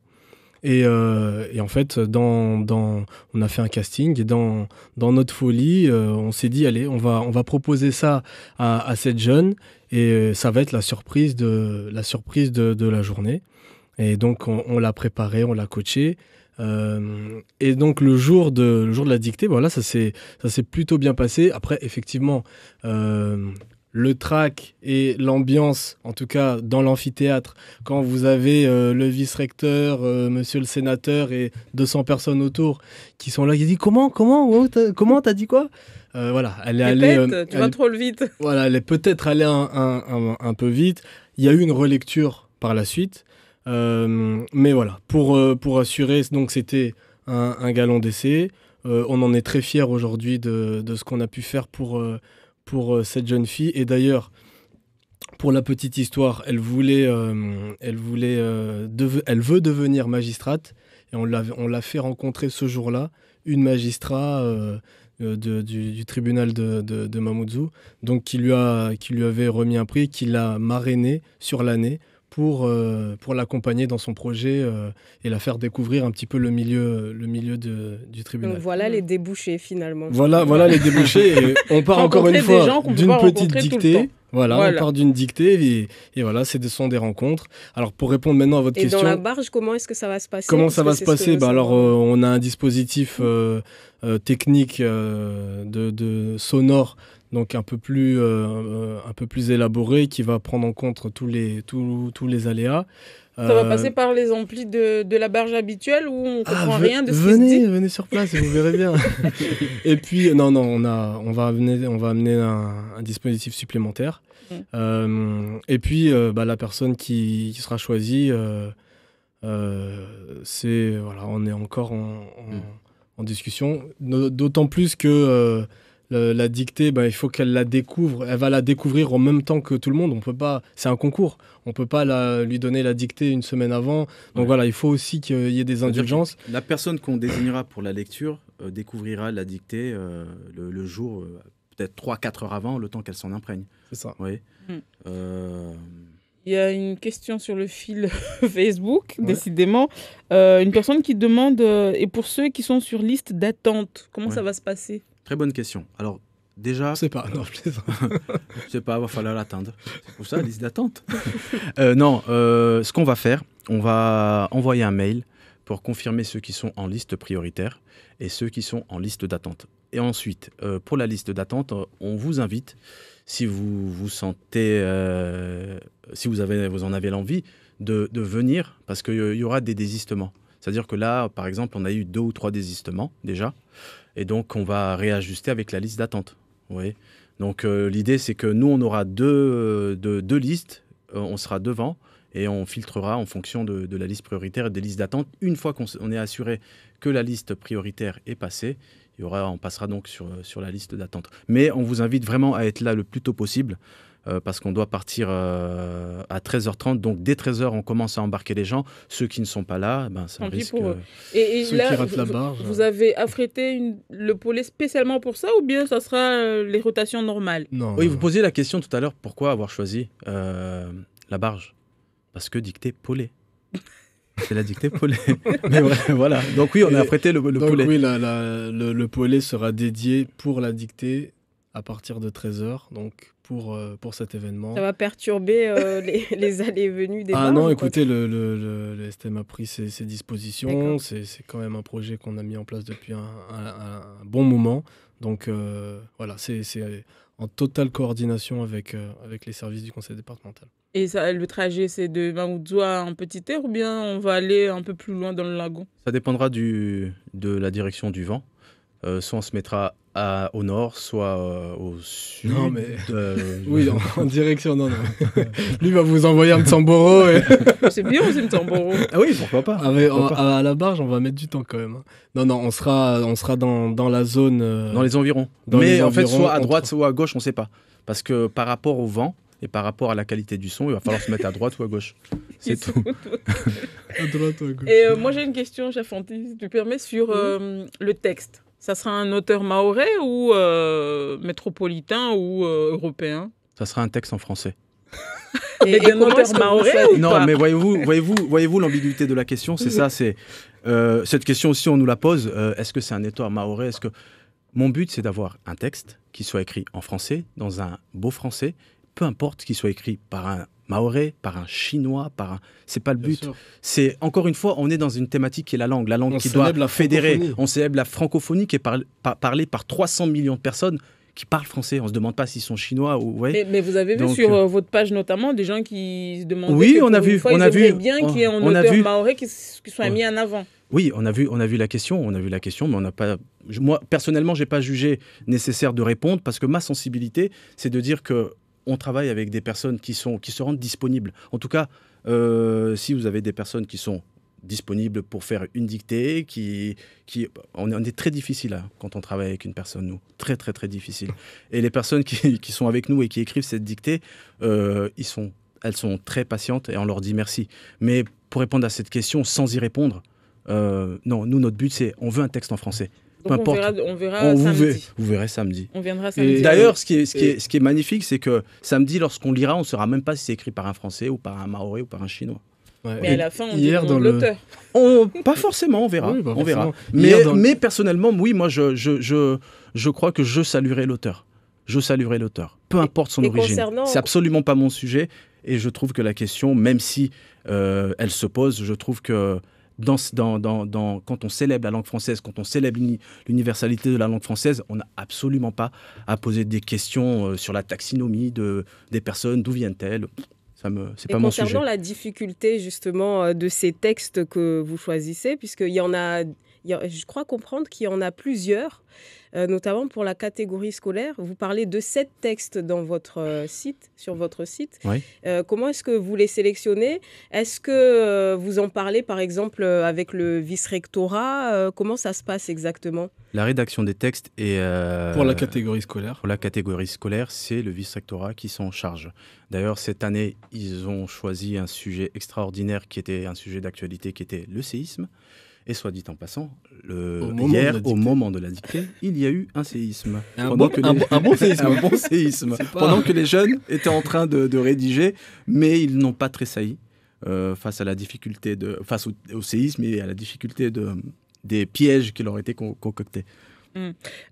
Speaker 4: Et en fait, on a fait un casting, et dans notre folie, on s'est dit, allez, on va proposer ça à cette jeune, et ça va être la surprise de la journée. Et donc, on l'a préparé, on l'a coaché. Et donc, le jour de la dictée, voilà, ça s'est plutôt bien passé. Après, effectivement, le track et l'ambiance, en tout cas dans l'amphithéâtre, quand vous avez le vice-recteur, monsieur le sénateur et 200 personnes autour qui sont là, qui disent comment t'as dit quoi? Voilà, elle est allée.
Speaker 1: Tu vas trop vite.
Speaker 4: Voilà, elle est peut-être allée un peu vite. Il y a eu une relecture par la suite, mais voilà, pour assurer, donc c'était un galon d'essai. On en est très fiers aujourd'hui de ce qu'on a pu faire pour cette jeune fille. Et d'ailleurs, pour la petite histoire, elle veut devenir magistrate, et on l'a fait rencontrer ce jour-là une magistrat du tribunal de Mamoudzou, donc qui lui avait remis un prix, qui l'a marrainée sur l'année pour l'accompagner dans son projet et la faire découvrir un petit peu le milieu du tribunal.
Speaker 2: Donc voilà les débouchés finalement.
Speaker 4: Voilà les débouchés. Et on part encore une fois d'une petite dictée. Voilà, on part d'une dictée et voilà, ce sont des rencontres. Alors pour répondre maintenant à votre question.
Speaker 2: Et dans la barge, comment est-ce que ça va se passer?
Speaker 4: Comment ça va se passer? Alors on a un dispositif technique de sonore, donc un peu plus élaboré, qui va prendre en compte tous les aléas.
Speaker 1: Ça va passer par les amplis de la barge habituelle où on ne comprend rien de ce qui se dit.
Speaker 4: Venez sur place et vous verrez bien. Et puis, on va amener un dispositif supplémentaire. Et puis, la personne qui sera choisie, on est encore en discussion. D'autant plus que la dictée, il faut qu'elle la découvre. Elle va la découvrir en même temps que tout le monde. On peut pas. C'est un concours. On peut pas lui donner la dictée une semaine avant. Donc voilà, il faut aussi qu'il y ait des indulgences.
Speaker 3: La personne qu'on désignera pour la lecture découvrira la dictée le jour, peut-être 3-4 heures avant, le temps qu'elle s'en imprègne.
Speaker 4: C'est ça.
Speaker 3: Oui.
Speaker 1: Il y a une question sur le fil Facebook, décidément. Une personne qui demande, et pour ceux qui sont sur liste d'attente, comment ça va se passer?
Speaker 3: Très bonne question. Alors, déjà...
Speaker 4: Je sais pas, non, je plaisante.
Speaker 3: Je sais pas, il va falloir l'attendre. C'est pour ça, liste d'attente. Ce qu'on va faire, on va envoyer un mail pour confirmer ceux qui sont en liste prioritaire et ceux qui sont en liste d'attente. Et ensuite, pour la liste d'attente, on vous invite, si vous vous sentez... si vous en avez l'envie, de venir, parce qu'il y aura des désistements. C'est-à-dire que là, par exemple, on a eu 2 ou 3 désistements déjà. Et donc, on va réajuster avec la liste d'attente. Oui. Donc, l'idée, c'est que nous, on aura deux listes. On sera devant et on filtrera en fonction de la liste prioritaire et des listes d'attente. Une fois qu'on est assuré que la liste prioritaire est passée, on passera donc sur la liste d'attente. Mais on vous invite vraiment à être là le plus tôt possible. Parce qu'on doit partir à 13h30. Donc, dès 13h, on commence à embarquer les gens. Ceux qui ne sont pas là, ça risque...
Speaker 1: Pour eux. Et
Speaker 4: Ceux
Speaker 1: là,
Speaker 4: qui ratent la barge.
Speaker 1: vous avez affrété le Polé spécialement pour ça ou bien ça sera les rotations normales?
Speaker 4: Non.
Speaker 3: Oui, vous posiez la question tout à l'heure, pourquoi avoir choisi la barge? Parce que dictée Polé. C'est la dictée Polé. Mais voilà. Donc oui, on a affrété le Polé.
Speaker 4: Oui, le Polé sera dédié pour la dictée à partir de 13h, donc pour cet événement.
Speaker 2: Ça va perturber les allées et venues des barges?
Speaker 4: Ah non, écoutez, le STM a pris ses dispositions. C'est quand même un projet qu'on a mis en place depuis un bon moment. Donc voilà, c'est en totale coordination avec les services du conseil départemental.
Speaker 1: Et ça, le trajet, c'est de Mamoudzou à un petit terre ou bien on va aller un peu plus loin dans le lagon?
Speaker 3: Ça dépendra de la direction du vent. Soit on se mettra au nord, soit au sud.
Speaker 4: Non, mais... Oui, en direction, non. Lui va vous envoyer un Mtsamboro.
Speaker 1: C'est bien aussi Mtsamboro.
Speaker 3: Ah oui, pourquoi pas.
Speaker 4: À la barge, on va mettre du temps quand même. Non, on sera dans la zone...
Speaker 3: Dans les environs. En fait, soit à droite, soit à gauche, on ne sait pas. Parce que par rapport au vent et par rapport à la qualité du son, il va falloir se mettre à droite ou à gauche. C'est tout.
Speaker 4: À droite ou à gauche.
Speaker 1: Et moi, j'ai une question, chef Fanti, si tu permets, sur le texte. Ça sera un auteur mahorais ou métropolitain ou européen?
Speaker 3: Ça sera un texte en français.
Speaker 1: Et un auteur mahorais ou
Speaker 3: non,
Speaker 1: pas?
Speaker 3: mais voyez-vous l'ambiguïté de la question, c'est ça. C'est cette question aussi, on nous la pose. Est-ce que c'est un auteur mahorais? Mon but, c'est d'avoir un texte qui soit écrit en français, dans un beau français, peu importe qu'il soit écrit par un mahorais, par un chinois, c'est pas le but. C'est, encore une fois, on est dans une thématique qui est la langue qui doit fédérer. On célèbre la francophonie qui est parlée par 300 millions de personnes qui parlent français. On se demande pas s'ils sont chinois ou mais
Speaker 1: vous avez vu sur votre page notamment des gens qui se demandaient.
Speaker 3: Oui, on a vu.
Speaker 1: On a vu bien qu'il y ait un auteur mahorais qui soit mis en avant.
Speaker 3: Oui, on a vu la question, mais on n'a pas. Moi, personnellement, j'ai pas jugé nécessaire de répondre parce que ma sensibilité, c'est de dire que on travaille avec des personnes qui se rendent disponibles. En tout cas, si vous avez des personnes qui sont disponibles pour faire une dictée, on est très difficile quand on travaille avec une personne, nous. Très, très, très difficile. Et les personnes qui sont avec nous et qui écrivent cette dictée, elles sont très patientes et on leur dit merci. Mais pour répondre à cette question, sans y répondre, non, nous, notre but, c'est on veut un texte en français.
Speaker 1: Donc on verra samedi.
Speaker 3: Vous verrez samedi.
Speaker 1: On viendra samedi.
Speaker 3: D'ailleurs, ce qui est magnifique, c'est que samedi, lorsqu'on lira, on ne saura même pas si c'est écrit par un Français ou par un Mahorais ou par un Chinois.
Speaker 1: Ouais. Mais à la fin, on dit l'auteur.
Speaker 3: Pas forcément, on verra.
Speaker 4: Oui,
Speaker 3: on verra. Mais personnellement, oui, moi, je crois que je saluerai l'auteur. Je saluerai l'auteur. Peu importe son origine. C'est absolument pas mon sujet. Et je trouve que la question, même si elle se pose, je trouve que quand on célèbre la langue française, quand on célèbre l'universalité de la langue française, on n'a absolument pas à poser des questions sur la taxinomie des personnes, d'où viennent-elles. C'est pas mon sujet.
Speaker 2: Concernant la difficulté justement de ces textes que vous choisissez, puisqu'il y en a, je crois comprendre qu'il y en a plusieurs, notamment pour la catégorie scolaire. Vous parlez de 7 textes dans votre site, sur votre site.
Speaker 3: Oui.
Speaker 2: Comment est-ce que vous les sélectionnez? Est-ce que vous en parlez par exemple avec le vice-rectorat? Comment ça se passe exactement?
Speaker 3: La rédaction des textes est...
Speaker 4: pour la catégorie scolaire.
Speaker 3: Pour la catégorie scolaire, c'est le vice-rectorat qui s'en charge. D'ailleurs, cette année, ils ont choisi un sujet extraordinaire qui était un sujet d'actualité, qui était le séisme. Et soit dit en passant, hier, au moment de la dictée, il y a eu un séisme.
Speaker 4: Un bon séisme.
Speaker 3: Un bon séisme. Pendant que les jeunes étaient en train de rédiger, mais ils n'ont pas tressailli face à la difficulté face au séisme et à la difficulté des pièges qui leur étaient concoctés.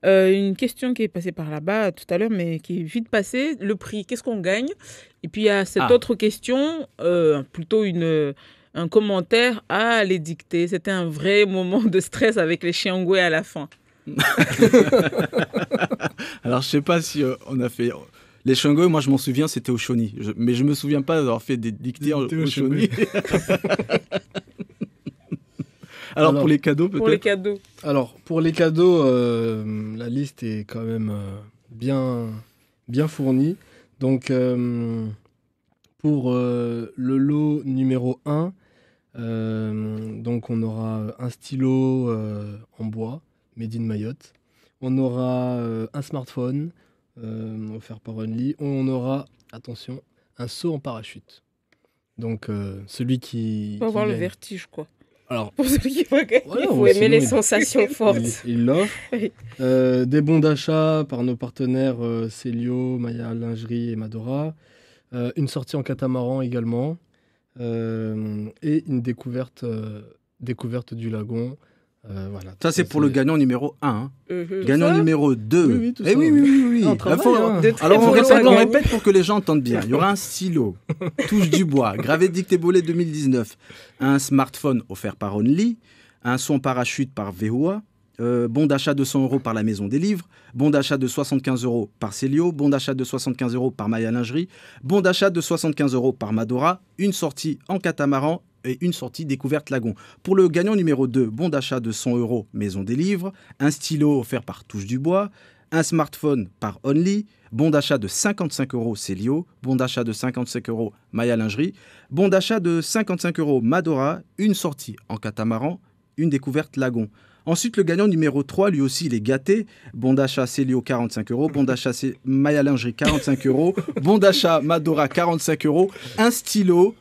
Speaker 1: Une question qui est passée par là-bas tout à l'heure, mais qui est vite passée. Le prix, qu'est-ce qu'on gagne? Et puis il y a cette autre question, plutôt un commentaire à les dicter. C'était un vrai moment de stress avec les chiangoués à la fin.
Speaker 3: Alors, je ne sais pas si on a fait... Les chiangoués, moi, je m'en souviens, c'était au Choni. Mais je ne me souviens pas d'avoir fait des dictées au Choni. Alors, pour les cadeaux, peut-être?
Speaker 1: Pour les cadeaux.
Speaker 4: Alors, pour les cadeaux, la liste est quand même bien fournie. Donc, pour le lot numéro 1, donc on aura un stylo en bois, made in Mayotte. On aura un smartphone offert par Only. On aura, attention, un saut en parachute. Donc, celui qui...
Speaker 1: Il faut avoir le
Speaker 4: gagne.
Speaker 1: vertige, quoi.
Speaker 4: Alors,
Speaker 1: Pour celui qui va gagner.
Speaker 4: voilà,
Speaker 2: Il faut
Speaker 4: ou
Speaker 2: aimer
Speaker 4: sinon,
Speaker 2: les sensations fortes.
Speaker 4: il l'offre.
Speaker 1: Oui.
Speaker 4: Des bons d'achat par nos partenaires Célio, Maya Lingerie et Madora. Une sortie en catamaran également. Et une découverte du lagon. Voilà.
Speaker 3: Ça, c'est pour le gagnant numéro 1. Hein.
Speaker 2: Mhm.
Speaker 3: Gagnant
Speaker 4: ça
Speaker 3: numéro 2.
Speaker 4: Oui, oui, tout
Speaker 3: Eh
Speaker 4: ça,
Speaker 3: oui,
Speaker 4: oui.
Speaker 3: oui, oui, oui.
Speaker 4: On travaille,
Speaker 3: Faut-
Speaker 4: hein.
Speaker 2: De très
Speaker 3: Alors,
Speaker 2: beaux
Speaker 3: on
Speaker 2: logos.
Speaker 3: répète pour que les gens entendent bien. Il y aura un stylo, touche du bois, gravé dicté bolé 2019, un smartphone offert par Only, un son parachute par VOA, bon d'achat de 100 € par la Maison des Livres, bon d'achat de 75 € par Célio, bon d'achat de 75 € par Maya Lingerie, bon d'achat de 75 € par Madora, une sortie en catamaran et une sortie découverte lagon. Pour le gagnant numéro 2, bon d'achat de 100 € Maison des Livres, un stylo offert par Touche du Bois, un smartphone par Only, bon d'achat de 55 € Célio, bon d'achat de 55 € Maya Lingerie, bon d'achat de 55 € Madora, une sortie en catamaran, une découverte lagon. Ensuite, le gagnant numéro 3, lui aussi, il est gâté. Bon d'achat Célio, 45 €. Bon d'achat Maya Lingerie, 45 €. Bon d'achat Madora, 45 €. Un stylo,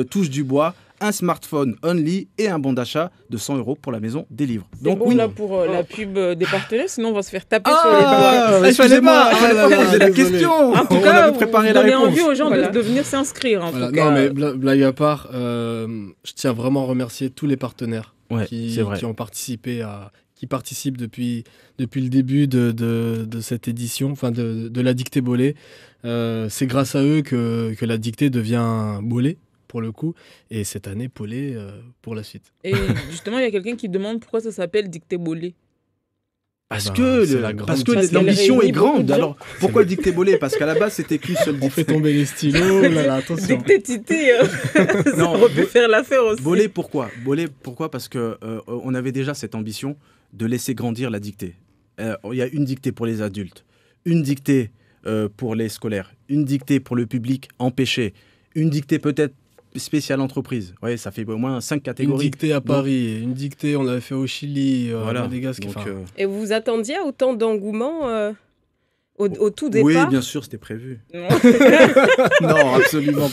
Speaker 3: touche du bois. Un smartphone Only et un bon d'achat de 100 € pour la Maison des Livres.
Speaker 1: C'est bon
Speaker 3: oui.
Speaker 1: là pour la pub des partenaires, sinon on va se faire taper sur les doigts.
Speaker 3: Excusez-moi, il fallait
Speaker 4: Ah
Speaker 3: pas
Speaker 4: là là,
Speaker 3: poser la
Speaker 4: désolé.
Speaker 3: question.
Speaker 1: En tout
Speaker 3: On
Speaker 1: cas,
Speaker 3: avait
Speaker 1: vous
Speaker 3: préparé la
Speaker 1: donnez
Speaker 3: réponse.
Speaker 1: envie aux gens
Speaker 2: Voilà.
Speaker 1: de venir s'inscrire. En
Speaker 4: Voilà.
Speaker 1: tout cas.
Speaker 4: Non, mais blague à part, je tiens vraiment à remercier tous les partenaires
Speaker 3: Ouais, c'est vrai.
Speaker 4: qui ont participé qui participent depuis le début de cette édition, enfin de la dictée Bolé. C'est grâce à eux que la dictée devient Bolé, pour le coup, et cette année Polé pour la suite.
Speaker 1: Et justement, il y a quelqu'un qui demande pourquoi ça s'appelle dictée bolé.
Speaker 3: Parce
Speaker 4: Ben,
Speaker 3: que,
Speaker 4: c'est la grande
Speaker 3: parce que
Speaker 1: Parce qu'elle
Speaker 3: l'ambition
Speaker 1: réunit
Speaker 3: est
Speaker 1: beaucoup de
Speaker 3: grande.
Speaker 1: gens.
Speaker 3: Alors, pourquoi dictée bolé? Parce qu'à la base, c'était qu'une seule
Speaker 4: On fait
Speaker 3: dictée.
Speaker 4: tomber les stylos, là, là, attention.
Speaker 1: Dictée tité, ça
Speaker 3: Non,
Speaker 1: aurait pu faire l'affaire aussi.
Speaker 3: Bolé, pourquoi? Bolé, pourquoi? Parce que on avait déjà cette ambition de laisser grandir la dictée. Il y a une dictée pour les adultes, une dictée pour les scolaires, une dictée pour le public empêché, une dictée peut-être spéciale entreprise. Ouais, ça fait au moins 5
Speaker 4: Une
Speaker 3: catégories.
Speaker 4: dictée à
Speaker 3: Donc,
Speaker 4: Paris, une dictée, on l'avait fait au Chili, à
Speaker 3: voilà.
Speaker 4: Madagascar.
Speaker 3: Donc,
Speaker 4: enfin,
Speaker 2: Et vous vous attendiez à autant d'engouement au tout départ?
Speaker 3: oui, bien sûr, c'était prévu.
Speaker 1: Non.
Speaker 3: Non, absolument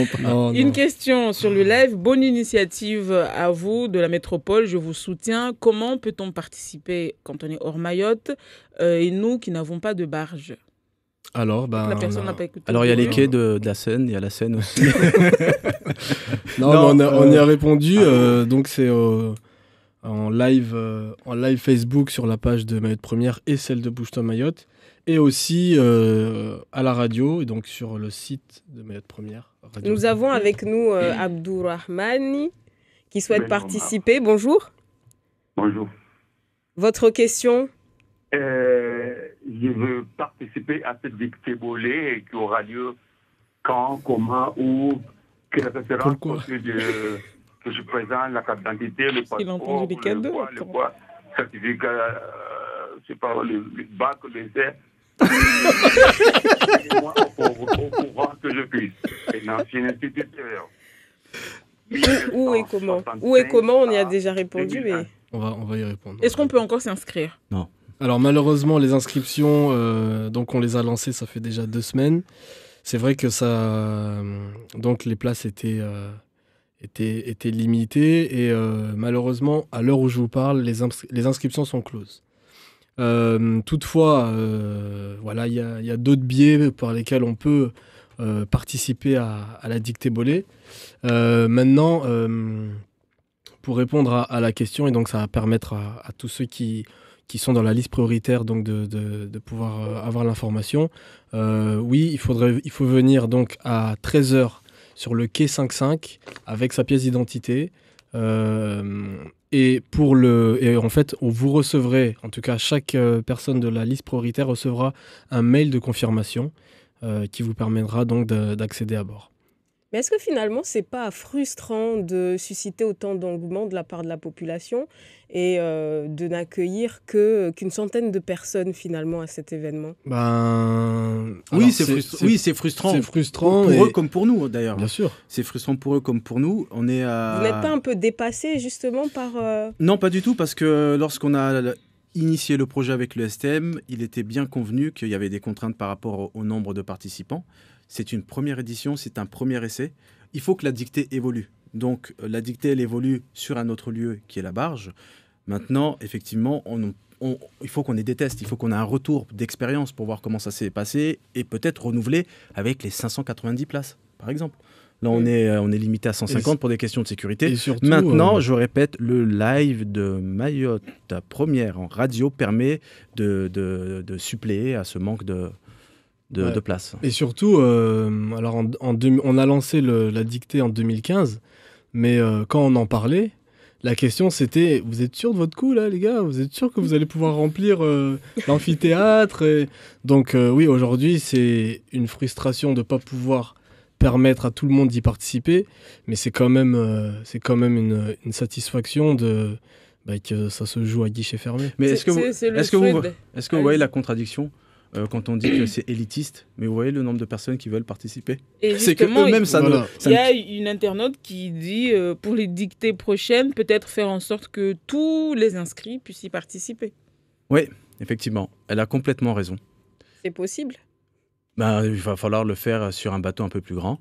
Speaker 3: pas.
Speaker 4: non,
Speaker 1: Une
Speaker 4: non.
Speaker 1: question sur le live. Bonne initiative à vous de la métropole. Je vous soutiens. Comment peut-on participer quand on est hors Mayotte et nous qui n'avons pas de barge?
Speaker 4: Alors, ben,
Speaker 1: La personne n'a pas écouté.
Speaker 3: Alors, il y a les
Speaker 1: le-
Speaker 3: quais de la Seine, il y a la Seine aussi.
Speaker 4: Non,
Speaker 3: Non,
Speaker 4: mais on y a répondu.
Speaker 3: ah.
Speaker 4: Donc c'est en live Facebook sur la page de Mayotte Première et celle de Bouge-toi Mayotte, et aussi à la radio et donc sur le site de Mayotte Première. Radio.
Speaker 2: Nous avons avec nous Abdourahmani qui souhaite
Speaker 5: Oui,
Speaker 2: participer. Bonjour.
Speaker 5: Bonjour.
Speaker 2: Votre question?
Speaker 5: Je veux participer à cette dictée bolée qui aura lieu quand, comment, où, quelle référence
Speaker 4: Pourquoi
Speaker 5: que je présente, la carte d'identité, le
Speaker 1: Il a
Speaker 5: passeport,
Speaker 1: entendu les cadeaux,
Speaker 5: le quoi, certificat, je sais pas, le bac, les airs. Moi, au courant que je puisse. Et l'ancien instituteur.
Speaker 2: Où et comment? Où et comment, on y a déjà répondu, mais...
Speaker 4: On va y répondre.
Speaker 1: Est-ce qu'on peut encore s'inscrire?
Speaker 4: Alors malheureusement, les inscriptions, donc on les a lancées, ça fait déjà 2 semaines. C'est vrai que donc les places étaient limitées et malheureusement, à l'heure où je vous parle, les inscriptions sont closes. Toutefois, voilà, il y a d'autres biais par lesquels on peut participer à la dictée bolée. Maintenant, pour répondre à la question, et donc ça va permettre à tous ceux qui sont dans la liste prioritaire donc de pouvoir avoir l'information. Oui, il faut venir donc à 13h sur le quai 5-5 avec sa pièce d'identité. Et en fait, vous recevrez, en tout cas chaque personne de la liste prioritaire recevra un mail de confirmation qui vous permettra donc d'accéder à bord.
Speaker 2: Mais est-ce que finalement, c'est pas frustrant de susciter autant d'engouement de la part de la population et de n'accueillir qu'une centaine de personnes finalement à cet événement?
Speaker 3: Oui, c'est frustrant.
Speaker 4: C'est frustrant.
Speaker 3: Pour eux comme pour nous, d'ailleurs.
Speaker 4: Bien sûr.
Speaker 3: C'est frustrant pour eux comme pour nous. On est à...
Speaker 2: Vous n'êtes pas un peu dépassé justement par...
Speaker 3: Non, pas du tout, parce que lorsqu'on a initié le projet avec le STM, il était bien convenu qu'il y avait des contraintes par rapport au nombre de participants. C'est une première édition, c'est un premier essai. Il faut que la dictée évolue. Donc la dictée, elle évolue sur un autre lieu qui est la Barge. Maintenant, effectivement, il faut qu'on ait des tests, il faut qu'on ait un retour d'expérience pour voir comment ça s'est passé et peut-être renouveler avec les 590 places, par exemple. Là, on est limité à 150 pour des questions de sécurité.
Speaker 4: Et surtout,
Speaker 3: maintenant, je répète, le live de Mayotte première en radio permet de suppléer à ce manque de place.
Speaker 4: Et surtout, alors on a lancé la dictée en 2015, mais quand on en parlait, la question c'était, vous êtes sûr de votre coup là les gars? Vous êtes sûr que vous allez pouvoir remplir l'amphithéâtre? Donc oui, aujourd'hui c'est une frustration de ne pas pouvoir permettre à tout le monde d'y participer, mais c'est quand même une satisfaction que ça se joue à guichet fermé.
Speaker 3: Mais est-ce que vous voyez la contradiction quand on dit que c'est élitiste, mais vous voyez le nombre de personnes qui veulent participer?
Speaker 1: Et
Speaker 3: c'est que eux-mêmes,
Speaker 1: il y a une internaute qui dit pour les dictées prochaines, peut-être faire en sorte que tous les inscrits puissent y participer.
Speaker 3: Oui, effectivement, elle a complètement raison.
Speaker 2: C'est possible.
Speaker 3: Il va falloir le faire sur un bateau un peu plus grand.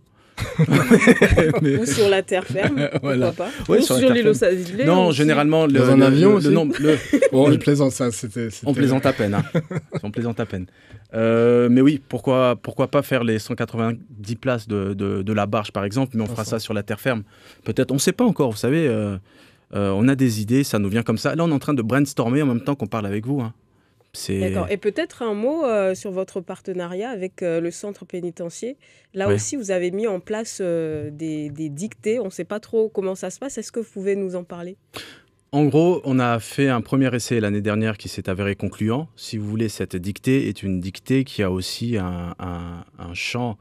Speaker 2: Ou sur la terre ferme, pourquoi pas.
Speaker 3: Ouais,
Speaker 1: ou sur l'île aux Saint-Gilles.
Speaker 3: Non, généralement...
Speaker 4: Dans un avion aussi.
Speaker 3: Bon,
Speaker 4: je plaisante, ça, c'était...
Speaker 3: On plaisante à peine. On plaisante à peine. Mais oui, pourquoi pas faire les 190 places de la Barge, par exemple, mais on fera ça sur la terre ferme. Peut-être, on ne sait pas encore, vous savez. On a des idées, ça nous vient comme ça. Là, on est en train de brainstormer en même temps qu'on parle avec vous.
Speaker 2: D'accord. Et peut-être un mot sur votre partenariat avec le centre pénitentiaire. Là aussi, vous avez mis en place des dictées. On ne sait pas trop comment ça se passe. Est-ce que vous pouvez nous en parler ?
Speaker 3: En gros, on a fait un premier essai l'année dernière qui s'est avéré concluant. Si vous voulez, cette dictée est une dictée qui a aussi un champ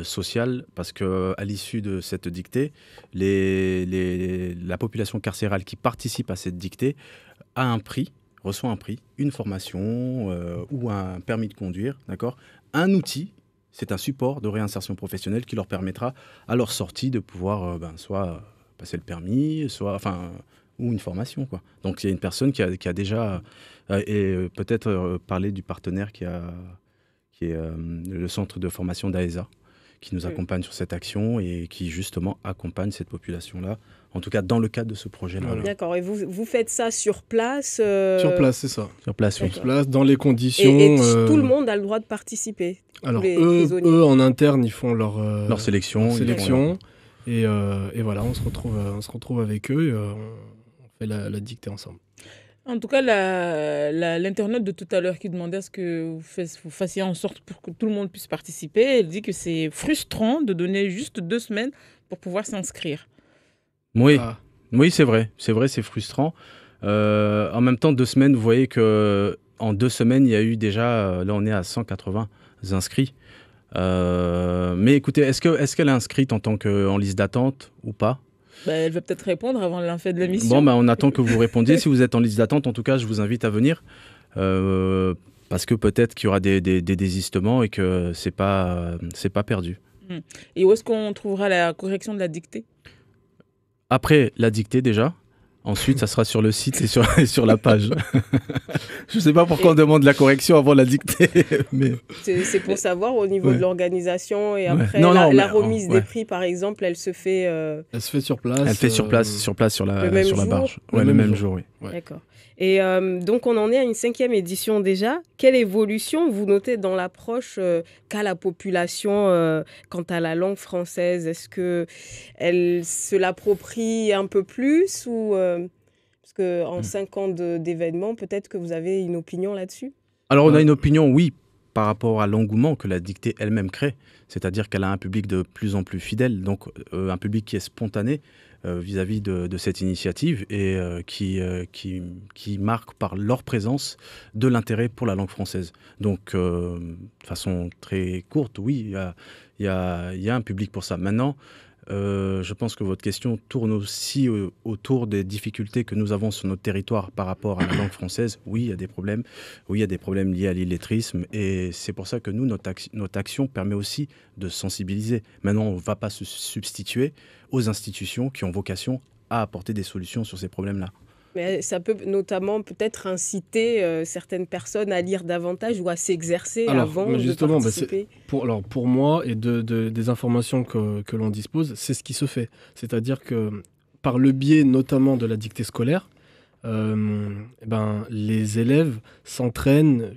Speaker 3: social, parce qu'à l'issue de cette dictée, la population carcérale qui participe à cette dictée reçoit un prix, une formation ou un permis de conduire, d'accord ? Un outil, c'est un support de réinsertion professionnelle qui leur permettra à leur sortie de pouvoir soit passer le permis, ou une formation, quoi. Donc il y a une personne qui a déjà et peut-être parler du partenaire qui est le centre de formation d'AESA, qui nous accompagne sur cette action et qui justement accompagne cette population-là, en tout cas dans le cadre de ce projet-là.
Speaker 2: Voilà. D'accord, et vous faites ça sur place
Speaker 4: Sur place, c'est ça.
Speaker 3: Sur place, oui.
Speaker 4: Sur place, dans les conditions...
Speaker 2: Et tout le monde a le droit de participer.
Speaker 4: Alors eux, en interne, ils font leur
Speaker 3: sélection.
Speaker 4: Et voilà, on se retrouve avec eux et on fait la dictée ensemble.
Speaker 1: En tout cas, l'internaute de tout à l'heure qui demandait à ce que vous fassiez en sorte pour que tout le monde puisse participer, elle dit que c'est frustrant de donner juste 2 semaines pour pouvoir s'inscrire.
Speaker 3: Oui, oui, c'est vrai, c'est frustrant. En même temps, 2 semaines, vous voyez qu'en 2 semaines, il y a eu déjà, là on est à 180 inscrits. Mais écoutez, est-ce qu'elle est inscrite en liste d'attente ou pas ?
Speaker 1: Elle va peut-être répondre avant la fin de l'émission.
Speaker 3: Bon, on attend que vous répondiez. Si vous êtes en liste d'attente, en tout cas, je vous invite à venir. Parce que peut-être qu'il y aura des désistements et que c'est pas perdu.
Speaker 1: Et où est-ce qu'on trouvera la correction de la dictée ?
Speaker 3: Après la dictée déjà. Ensuite, ça sera sur le site et sur la page. Je ne sais pas pourquoi on demande la correction avant la dictée. Mais...
Speaker 2: C'est pour savoir au niveau de l'organisation et après la remise des prix, par exemple, elle se fait...
Speaker 4: Elle se fait sur place.
Speaker 3: Elle fait sur place sur la barge. Le même jour, oui.
Speaker 4: Ouais.
Speaker 2: D'accord. Et donc, on en est à une 5e édition déjà. Quelle évolution vous notez dans l'approche qu'a la population quant à la langue française ? Est-ce qu'elle se l'approprie un peu plus ou, parce qu'en 5 ans d'événements, peut-être que vous avez une opinion là-dessus ?
Speaker 3: Alors, on a une opinion, oui, par rapport à l'engouement que la dictée elle-même crée. C'est-à-dire qu'elle a un public de plus en plus fidèle, donc un public qui est spontané vis-à-vis de cette initiative et qui marque par leur présence de l'intérêt pour la langue française. Donc, de façon très courte, oui, il y a un public pour ça. Maintenant, je pense que votre question tourne aussi autour des difficultés que nous avons sur notre territoire par rapport à la langue française. Oui, il y a des problèmes. Oui, il y a des problèmes liés à l'illettrisme. Et c'est pour ça que nous, notre action permet aussi de sensibiliser. Maintenant, on ne va pas se substituer aux institutions qui ont vocation à apporter des solutions sur ces problèmes-là.
Speaker 2: Mais ça peut notamment peut-être inciter certaines personnes à lire davantage ou à s'exercer avant de participer.
Speaker 4: Pour moi, et des informations que l'on dispose, c'est ce qui se fait. C'est-à-dire que par le biais notamment de la dictée scolaire, les élèves s'entraînent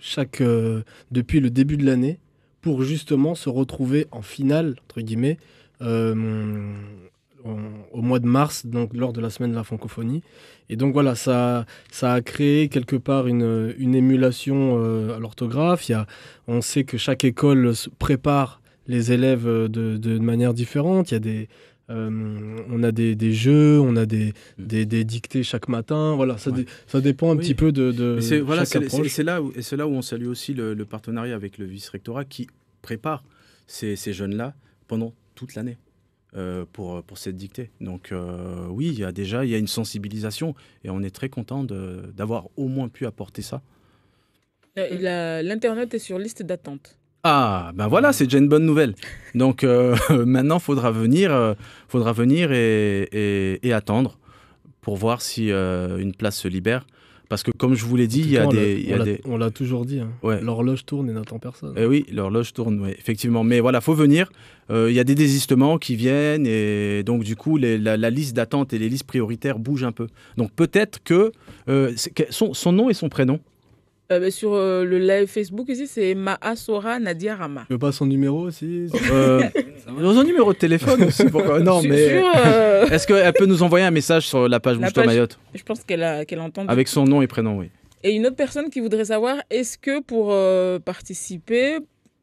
Speaker 4: depuis le début de l'année pour justement se retrouver en finale, entre guillemets, au mois de mars, donc lors de la semaine de la francophonie. Et donc voilà, ça a créé quelque part une émulation à l'orthographe. On sait que chaque école prépare les élèves de manière différente. Il y a on a des jeux, on a des dictées chaque matin. Voilà, ça dépend un petit peu de chaque approche.
Speaker 3: C'est là où on salue aussi le partenariat avec le vice-rectorat qui prépare ces jeunes-là pendant toute l'année. Pour cette dictée. Donc oui, il y a une sensibilisation et on est très content d'avoir au moins pu apporter ça.
Speaker 1: L'Internet est sur liste d'attente.
Speaker 3: Ah, ben voilà, c'est déjà une bonne nouvelle. Donc maintenant, faudra venir et attendre pour voir si une place se libère. Parce que comme je vous l'ai dit,
Speaker 4: on l'a toujours dit. Hein.
Speaker 3: Ouais.
Speaker 4: L'horloge tourne et n'attend personne.
Speaker 3: Et oui, l'horloge tourne, ouais, effectivement. Mais voilà, faut venir. Il y a des désistements qui viennent et donc du coup, la liste d'attente et les listes prioritaires bougent un peu. Donc peut-être que son nom et son prénom.
Speaker 1: Sur le live Facebook ici, c'est Maasora Nadia Rama.
Speaker 4: Tu veux pas son numéro aussi
Speaker 3: Son numéro de téléphone aussi, pourquoi non, mais est-ce qu'elle peut nous envoyer un message sur la page Bouge-toi Mayotte?
Speaker 1: Je pense qu'elle entend.
Speaker 3: Avec son nom et prénom, oui.
Speaker 1: Et une autre personne qui voudrait savoir, est-ce que pour participer,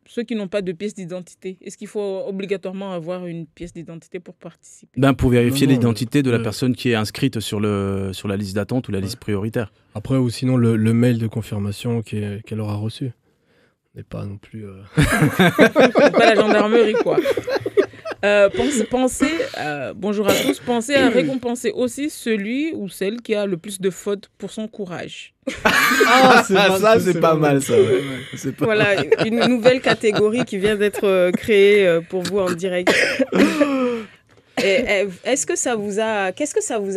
Speaker 1: ceux qui n'ont pas de pièce d'identité, est-ce qu'il faut obligatoirement avoir une pièce d'identité pour participer?
Speaker 3: Pour vérifier l'identité de la personne qui est inscrite sur la liste d'attente ou la liste prioritaire.
Speaker 4: Après, ou sinon le mail de confirmation qu'elle aura reçu. On n'est pas non plus...
Speaker 1: pas la gendarmerie, quoi. Bonjour à tous, pensez à récompenser aussi celui ou celle qui a le plus de fautes pour son courage.
Speaker 3: C'est pas mal ça. Ouais.
Speaker 2: Voilà, une nouvelle catégorie qui vient d'être créée pour vous en direct. Qu'est-ce que ça vous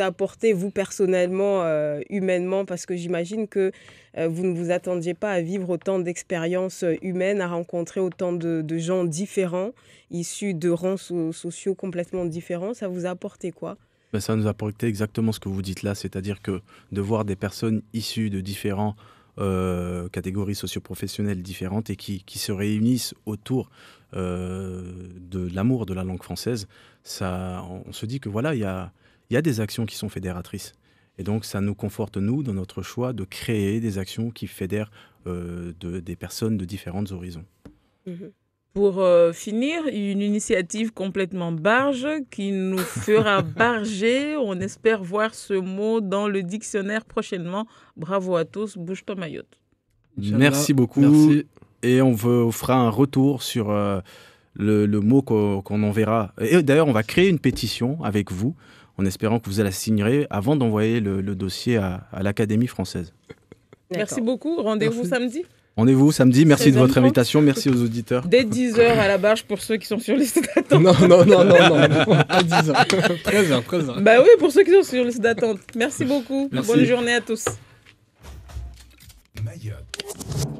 Speaker 2: a apporté, vous, personnellement, humainement? Parce que j'imagine que vous ne vous attendiez pas à vivre autant d'expériences humaines, à rencontrer autant de gens différents, issus de rangs sociaux complètement différents. Ça vous a apporté quoi?
Speaker 3: Ça nous a apporté exactement ce que vous dites là, c'est-à-dire que de voir des personnes issues de différents catégories socio-professionnelles différentes et qui se réunissent autour de l'amour de la langue française, on se dit que voilà, il y a des actions qui sont fédératrices. Et donc, ça nous conforte, nous, dans notre choix de créer des actions qui fédèrent des personnes de différents horizons.
Speaker 1: Mmh. Pour finir, une initiative complètement barge qui nous fera barger. On espère voir ce mot dans le dictionnaire prochainement. Bravo à tous, Bouge-toi Mayotte.
Speaker 3: Merci beaucoup.
Speaker 4: Merci.
Speaker 3: Et on fera un retour sur le mot qu'on enverra. Et d'ailleurs, on va créer une pétition avec vous, en espérant que vous la signerez avant d'envoyer le dossier à l'Académie française.
Speaker 1: Merci beaucoup. Rendez-vous samedi.
Speaker 3: Rendez-vous samedi. Merci de votre invitation. Merci aux auditeurs.
Speaker 1: Dès 10h à la barge pour ceux qui sont sur liste d'attente.
Speaker 4: Non. Pas 10h. 13h.
Speaker 1: Bah oui, pour ceux qui sont sur liste d'attente. Merci beaucoup.
Speaker 3: Merci.
Speaker 1: Bonne journée à tous.
Speaker 6: Mayotte.